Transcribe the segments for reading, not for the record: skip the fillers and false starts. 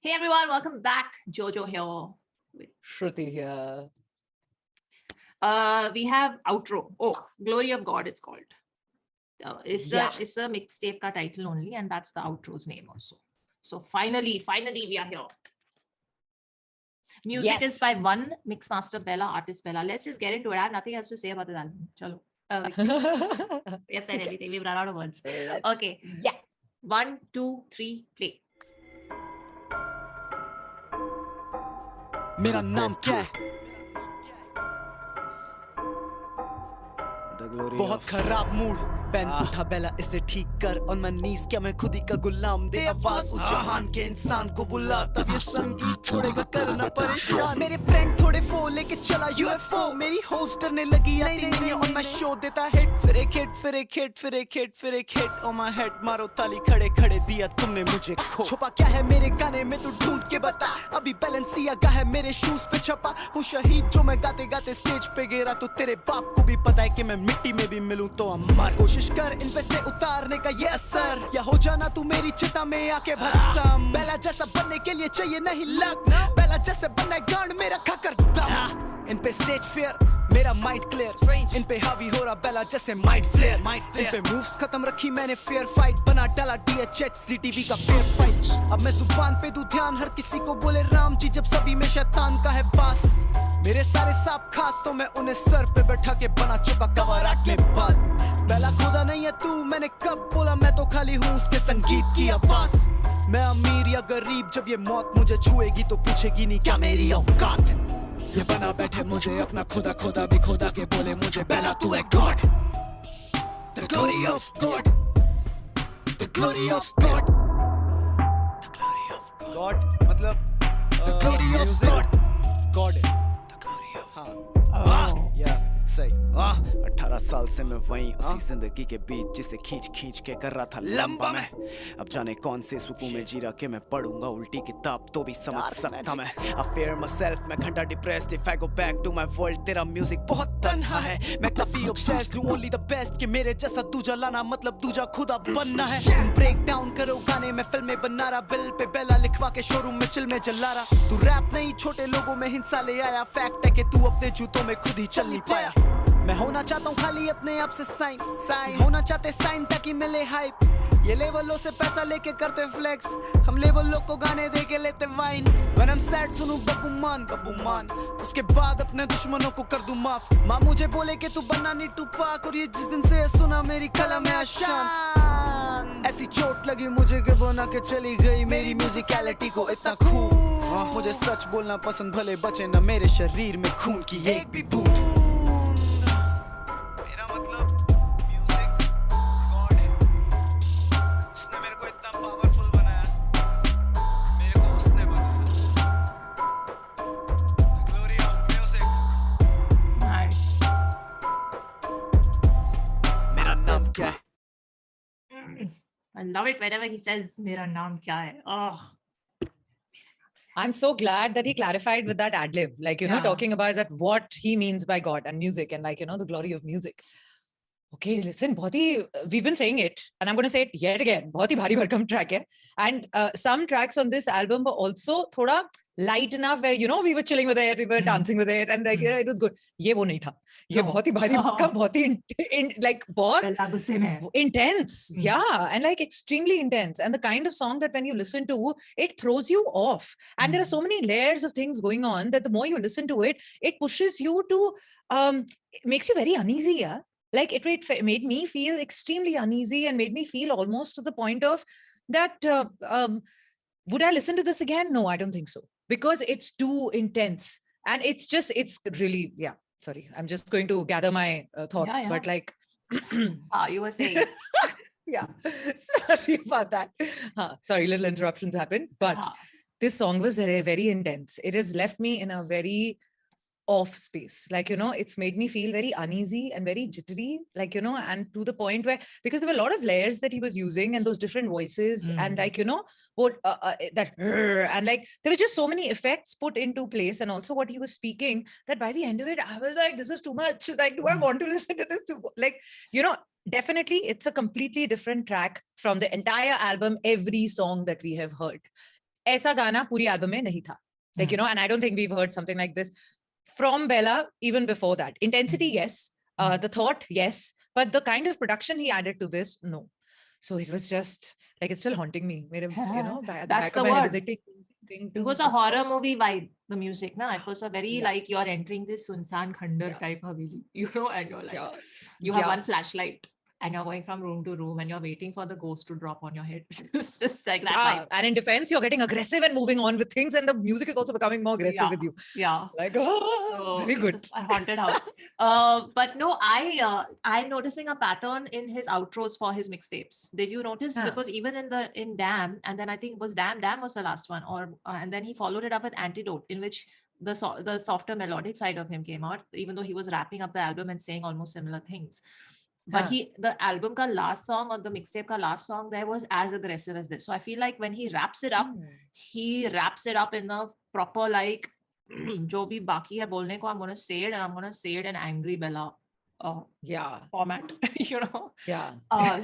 Hey everyone, welcome back. Jojo here. Shruti here. We have outro. Oh, Glory of God, it's called. It's Yeah. a mixtape ka title only, and that's the outro's name also. So finally, we are here. Music is by one mix master Bella, artist Bella. Let's just get into it. I have nothing else to say about this album. Chalo. We have said everything. We've run out of words. Okay. Yeah. 1, 2, 3, play. मेरा नाम क्या है? बहुत खराब mood, pen उठा बेला इसे ठीक कर। ऑन माय नीज क्या मैं खुद ही का गुलाम, दे आवाज उस जहान के इंसान को बुला, तब ये संगीत छोड़ेगा करना परेशान। मेरे फ्रेंड थोड़े फो लेके चला यूएफओ, मेरी होस्ट डरने लगी नहीं ऑन माय शो, देता हिट फिर एक हिट फिर एक हिट फिर एक हिट फिर एक हिट ऑन माय हेड। मारो ताली खड़े खड़े दिया तुमने मुझे खो। छुपा क्या है मेरे गाने में तू ढूंढ के बता, अभी बैलेंसियागा है मेरे शूज पे छपा। हूँ शहीद जो मैं गाते गाते स्टेज पे गिरा, तो तेरे बाप को भी पता है कि मैं मिट्टी में भी मिलूं तो अमर। कोशिश कर इन पे से उतारने का ये असर, या हो जाना तू मेरी चिता में आके भस्म। बेला जैसा बनने के लिए चाहिए नहीं लक, बेला जैसे बनना है गांड में रखा कर दम। इन पे स्टेज फियर मेरा माइंड क्लियर, इन पे हावी हो रहा बेला जैसे माइंड फ्लेयर। इन पे मूव्स खत्म रखी मैंने फेयर फाइट, बना डाला DHH CTV का फेयर फाइट। अब मैं जुबान पे दूं ध्यान, हर किसी को बोले राम जी जब सभी में शैतान का है वास। मेरे सारे सांप खास तो मैं उन्हें सर पे बैठा के बना चुका कवराट में बाल। बेला खुदा नहीं है तू, मैंने कब बोला, मैं तो खाली हूँ उसके संगीत की आवाज। मैं अमीर या गरीब, जब ये मौत मुझे छुएगी तो पूछेगी नहीं क्या मेरी औकात। ये बना बैठे मुझे अपना खुदा, खुदा भी खुदा के बोले मुझे बेला तू है God. The glory of God, the glory of God, the glory of God, मतलब the glory of God, God है the glory of yeah सही। 18 साल से मैं वहीं उसी जिंदगी के बीच जिसे खींच खींच के कर रहा था लंबा मैं। अब जाने कौन से सुकून में जी रहा कि मैं पढ़ूंगा उल्टी किताब तो भी समझ सकता मैं। I fear myself, मैं घंटा depressed if I go back to my world। तेरा म्यूजिक बहुत तन्हा है, मैं काफी obsessed हूँ only the best, कि मेरे जैसा दूजा लाना मतलब दूजा खुदा बनना है। ब्रेक डाउन करो गाने में फिल्में बना रहा, बिल पे बेला लिखवा के शोरूम में चिल में जला रहा। तू रैप नहीं छोटे लोगों में हिंसा ले आया, फैक्ट है कि तू अपने जूतों में खुद ही चल नहीं पाया। मैं होना चाहता हूँ खाली अपने आप से साइन होना चाहते साइन ताकि मिले हाइप। ये लेवलों से पैसा लेके करते फ्लेक्स, हम लेवल लोग को गाने दे के लेते वाइन। When I'm sad सुनूं बब्बू मान, उसके बाद अपने दुश्मनों को कर दूं माफ। माँ मुझे बोले कि तू बनना नहीं टूपाक, और ये जिस दिन से सुना मेरी कलम है अशांत। ऐसी चोट लगी मुझे कि बना के चली गई मेरी म्यूजिकलिटी को इतना खून। मुझे सच बोलना पसंद, भले बचे ना मेरे शरीर में खून की एक भी बूंद। I love it whenever he says "Mera naam kya hai." Oh, I'm so glad that he clarified with that ad lib, like, talking about that, what he means by God and music, and like, the glory of music. Okay, listen, we've been saying it, and I'm going to say it yet again. बहुत ही भारी भरकम track है, and some tracks on this album were also थोड़ा light enough where we were chilling with it, we were dancing with it, and like it was good. ये वो नहीं था, ये बहुत ही भारी भरकम, बहुत ही like बहुत intense, yeah, and like extremely intense, and the kind of song that when you listen to it throws you off, and there are so many layers of things going on that the more you listen to it, it pushes you to it makes you very uneasy, yeah. Like it made me feel extremely uneasy and made me feel almost to the point of that, would I listen to this again? No, I don't think so. Because it's too intense. And it's really, yeah, sorry. I'm just going to gather my thoughts, but like... you were saying. Yeah, sorry about that. Sorry, little interruptions happened. But this song was very, very intense. It has left me in a very off space, like, it's made me feel very uneasy and very jittery, like, and to the point where, because there were a lot of layers that he was using and those different voices and like, what that and like there were just so many effects put into place, and also what he was speaking, that by the end of it I was like, this is too much. Like, do I want to listen to this? Like, definitely it's a completely different track from the entire album, every song that we have heard. ऐसा गाना पूरी album में नहीं था. Like, and I don't think we've heard something like this from Bella even before that. Intensity, yes. The thought, yes. But the kind of production he added to this, no. So it was just like, it's still haunting me. At the That's back the of my head, word. is like, ting, It was a what's horror this? movie vibe, the music, na? It was a very Yeah. like you're entering this Sunsan Khandar Yeah. type haveli, and you're like, Yeah. you have Yeah. one flashlight and you're going from room to room and you're waiting for the ghost to drop on your head. It's just like that vibe. And in defense, you're getting aggressive and moving on with things, and the music is also becoming more aggressive with you. Yeah. Like, So very it good. was a haunted house. But no, I'm noticing a pattern in his outros for his mixtapes. Did you notice? Huh. Because even in Damn, and then I think it was Damn was the last one, or and then he followed it up with Antidote, in which the softer melodic side of him came out, even though he was wrapping up the album and saying almost similar things. But the album ka last song or the mixtape ka last song there was as aggressive as this. So I feel like when he wraps it up, he wraps it up in a proper like जो भी बाकी है बोलने को, I'm gonna say it and I'm gonna say it in angry Bella format, Yeah.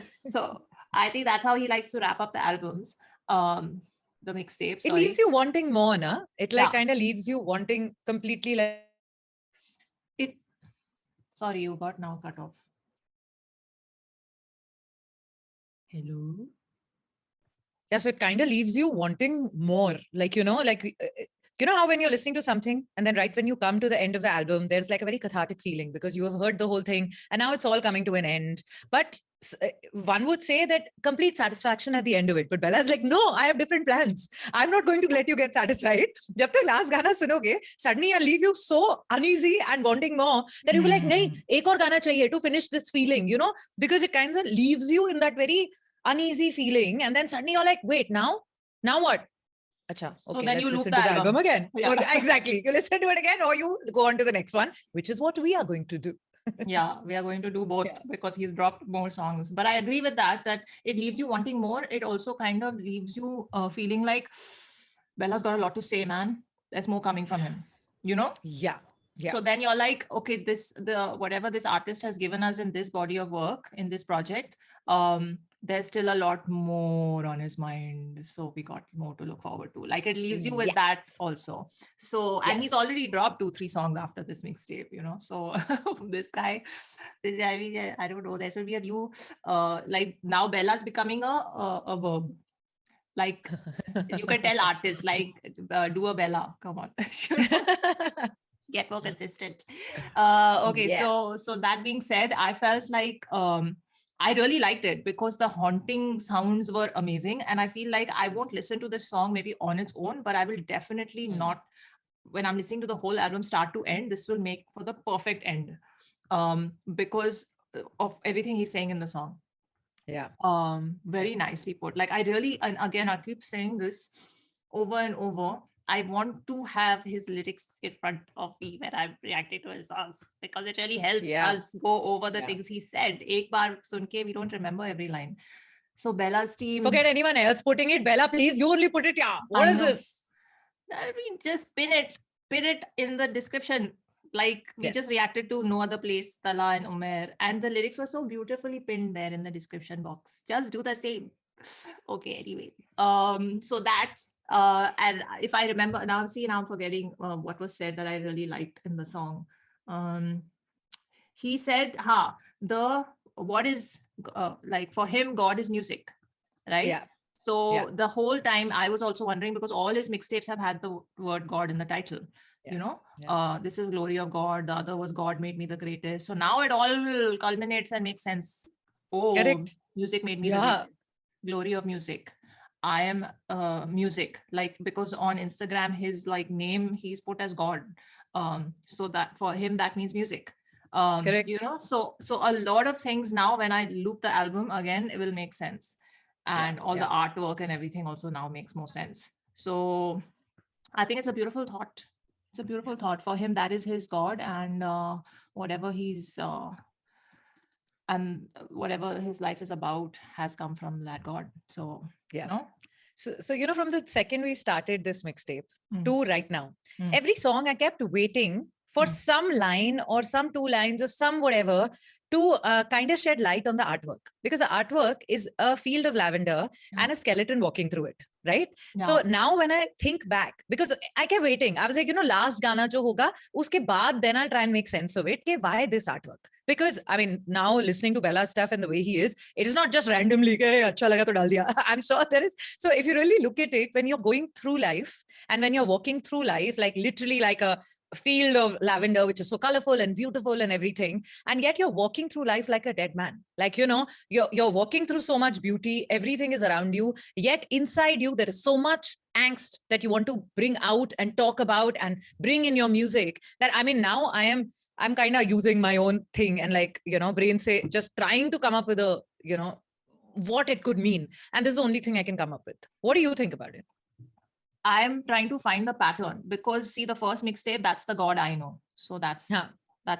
so I think that's how he likes to wrap up the albums, the mixtape. It leaves you wanting more, na? It like kind of leaves you wanting completely like. Sorry, you got now cut off. Hello. Yeah, so it kind of leaves you wanting more, like, how when you're listening to something and then right when you come to the end of the album, there's like a very cathartic feeling because you have heard the whole thing and now it's all coming to an end. But one would say that complete satisfaction at the end of it. But Bella's like, no, I have different plans. I'm not going to let you get satisfied. Jab tak last gana sunoge, suddenly I'll leave you so uneasy and wanting more that you'll be like, nahi, ek aur gana chahiye to finish this feeling, because it kind of leaves you in that very uneasy feeling, and then suddenly you're like, wait, now what? Acha, okay, so then let's you listen loop to the album again. Yeah. Or, exactly, you listen to it again or you go on to the next one, which is what we are going to do. Yeah, we are going to do both because he's dropped more songs. But I agree with that it leaves you wanting more. It also kind of leaves you feeling like Bella's got a lot to say, man. There's more coming from him, Yeah. So then you're like, okay, whatever this artist has given us in this body of work, in this project, there's still a lot more on his mind. So we got more to look forward to. Like it leaves you with that also. So, and he's already dropped 2-3 songs after this mixtape, So this guy, I don't know, there will be a new, like now Bella's becoming a verb. Like you can tell artists like do a Bella, come on. Get more consistent. Okay, so that being said, I felt like I really liked it because the haunting sounds were amazing, and I feel like I won't listen to this song maybe on its own, but I will definitely not, when I'm listening to the whole album start to end, this will make for the perfect end, because of everything he's saying in the song. Very nicely put. Like I really, and again I keep saying this over and over, I want to have his lyrics in front of me when I'm reacting to his songs because it really helps us go over the things he said. Ek baar sunke, we don't remember every line. So Bella's team. Forget anyone else putting it. Bella, please, you only put it. Yeah. What is this? I mean, just pin it in the description. Like we just reacted to No Other Place, Tala and Umair, and the lyrics were so beautifully pinned there in the description box. Just do the same. Okay, anyway. So that's and if I remember now, I'm forgetting what was said that I really liked in the song. He said, what is like for him, God is music, right? Yeah. So the whole time I was also wondering because all his mixtapes have had the word God in the title. This is Glory of God. The other was God Made Me the Greatest. So now it all culminates and makes sense. Oh, correct. Music made me the greatest. Glory of music. I am music, like because on Instagram his like name he's put as God, so that for him that means music. Correct. So a lot of things now when I loop the album again it will make sense, and all the artwork and everything also now makes more sense. So I think it's a beautiful thought. It's a beautiful thought for him. That is his God, and whatever he's and whatever his life is about has come from that God. So So from the second we started this mixtape to right now, every song I kept waiting for some line or some 2 lines or some whatever to kind of shed light on the artwork, because the artwork is a field of lavender and a skeleton walking through it, right? So now when I think back, because I kept waiting, I was like, last Gana jo hoga, uske baad, then I'll try and make sense of it. Okay, why this artwork? Because I mean, now listening to Bella's stuff and the way he is, it is not just randomly, hey, acha laga to dal diya. I'm sure there is. So if you really look at it, when you're going through life and when you're walking through life, like literally like a field of lavender, which is so colorful and beautiful and everything, and yet you're walking through life like a dead man. Like, you're walking through so much beauty, everything is around you, yet inside you, there is so much angst that you want to bring out and talk about and bring in your music that, I mean, now I'm kind of using my own thing and like, brain say, just trying to come up with a, what it could mean. And this is the only thing I can come up with. What do you think about it? I'm trying to find the pattern, because see, the first mixtape, that's the God I Know. So that's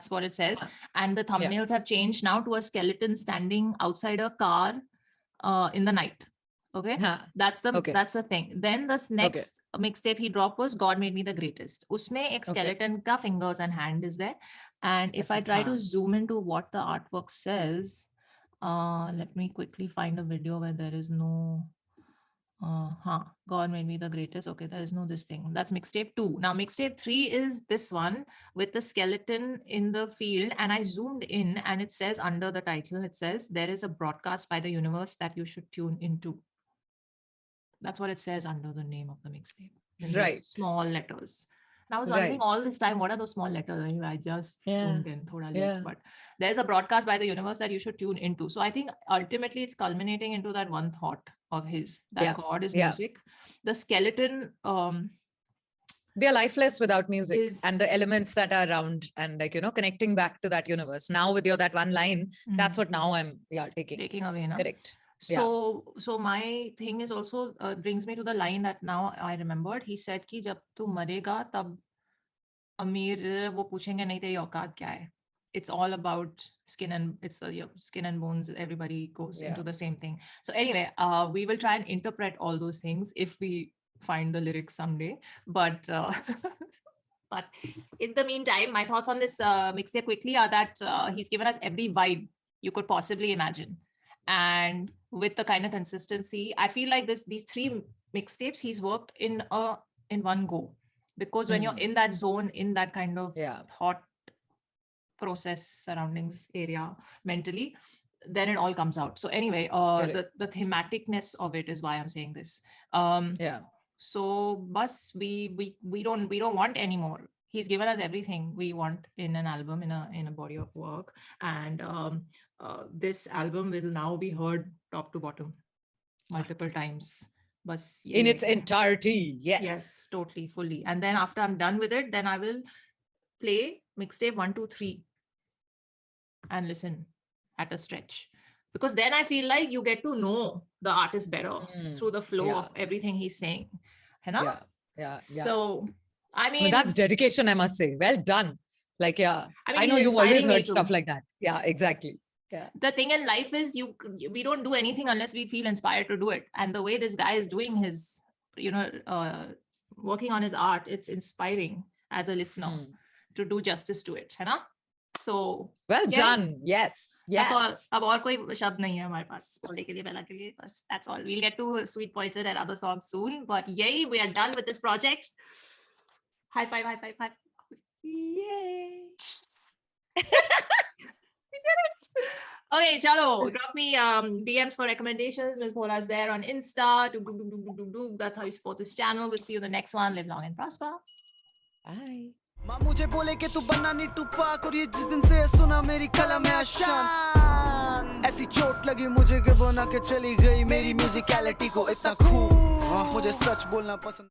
what it says. And the thumbnails have changed now to a skeleton standing outside a car in the night. Okay. That's the thing. Then the next mixtape he dropped was God Made Me the Greatest. Usme ek skeleton ka fingers and hand is there. And if I try to zoom into what the artwork says, let me quickly find a video where there is no God Made Me the Greatest. Okay, there is no this thing. That's mixtape 2. Now mixtape 3 is this one with the skeleton in the field, and I zoomed in and it says under the title, it says there is a broadcast by the universe that you should tune into. That's what it says under the name of the mixtape. Right. Small letters. And I was wondering all this time, what are those small letters? Anyway, I just zoomed in thoda late, but there's a broadcast by the universe that you should tune into. So I think ultimately it's culminating into that one thought of his, that God is music. The skeleton, they're lifeless without music and the elements that are around and like, connecting back to that universe. Now with that one line, that's what now I'm taking away. Na? Correct. So my thing is also brings me to the line that now I remembered. He said कि जब तू मरेगा तब अमीर वो पूछेंगे नहीं तेरी औकात क्या है. It's all about skin and bones. Everybody goes into the same thing. So anyway, we will try and interpret all those things if we find the lyrics someday. But but in the meantime, my thoughts on this mixtape quickly are that he's given us every vibe you could possibly imagine. And with the kind of consistency, I feel like these 3 mixtapes he's worked in one go, because when you're in that zone, in that kind of thought process surroundings area mentally, then it all comes out. So anyway, the thematicness of it is why I'm saying this. So bus we don't want any more. He's given us everything we want in an album, in a body of work, and this album will now be heard top to bottom multiple times. Bas in its entirety. Yes, totally, fully. And then after I'm done with it, then I will play mixtape 1, 2, 3 and listen at a stretch, because then I feel like you get to know the artist better through the flow of everything he's saying. So I mean, that's dedication, I must say. Well done. Like, I know you've always heard stuff like that. Yeah, exactly. Yeah. The thing in life is we don't do anything unless we feel inspired to do it. And the way this guy is doing his, working on his art, it's inspiring as a listener to do justice to it. So well done. Yes. That's all. अब और कोई शब्द नहीं है हमारे पास बोलने के लिए बेला के लिए. बस that's all. We'll get to Sweet Poison and other songs soon. But yay, we are done with this project. High five, high five, high five. Yay. We did it. Okay, chalo. Drop me DMs for recommendations. Ms. Bhola's there on Insta. That's how you support this channel. We'll see you in the next one. Live long and prosper. Bye. माँ मुझे बोले कि तू बनना नहीं टुपाक, और ये जिस दिन से सुना मेरी कलम है अशांत. ऐसी चोट लगी मुझे कि बना के चली गई मेरी म्यूजिकलिटी को इतना खूब. मुझे सच बोलना पसंद.